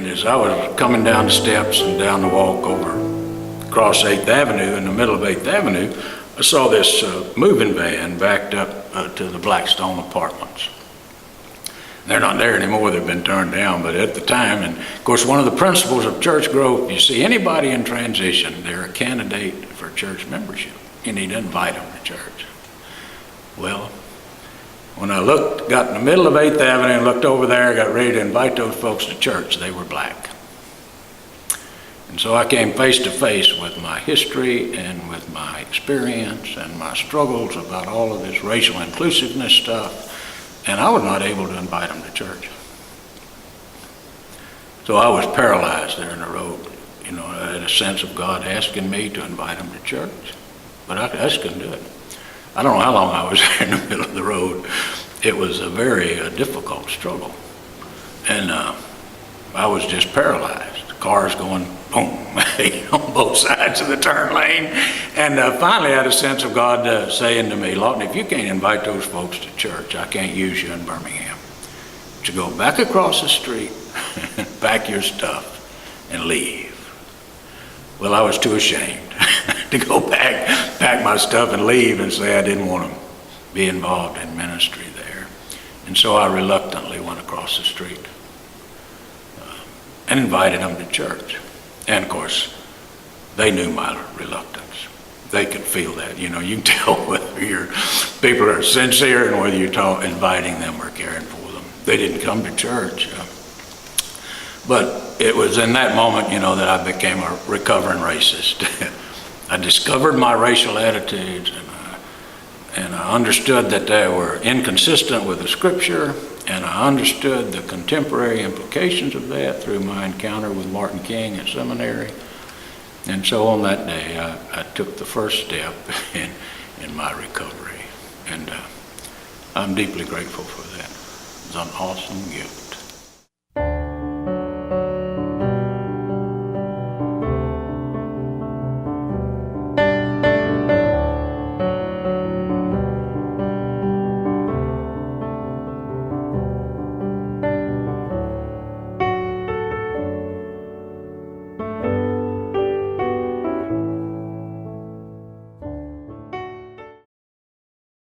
as I was coming down the steps and down the walk over across 8th Avenue, in the middle of 8th Avenue, I saw this moving van backed up to the Blackstone Apartments. They're not there anymore, they've been turned down, but at the time, and of course one of the principles of church growth, you see anybody in transition, they're a candidate for church membership. You need to invite them to church. Well, when I got in the middle of 8th Avenue and looked over there, got ready to invite those folks to church, they were black. And so I came face to face with my history and with my experience and my struggles about all of this racial inclusiveness stuff. And I was not able to invite them to church. So I was paralyzed there in the road. You know, I had a sense of God asking me to invite them to church, but I just couldn't do it. I don't know how long I was there in the middle of the road. It was a very difficult struggle. And I was just paralyzed. The cars going boom on both sides of the turn lane. And finally I had a sense of God saying to me, Lawton, if you can't invite those folks to church, I can't use you in Birmingham. To go back across the street, pack your stuff, and leave. Well, I was too ashamed to go back, pack my stuff and leave and say I didn't want to be involved in ministry there. And so I reluctantly went across the street and invited them to church. And of course, they knew my reluctance. They could feel that. You know, you can tell whether your people are sincere and whether you're inviting them or caring for them. They didn't come to church. But it was in that moment, you know, that I became a recovering racist. I discovered my racial attitudes, and I understood that they were inconsistent with the scripture, and I understood the contemporary implications of that through my encounter with Martin King at seminary. And so on that day, I took the first step in my recovery. And I'm deeply grateful for that. It was an awesome gift.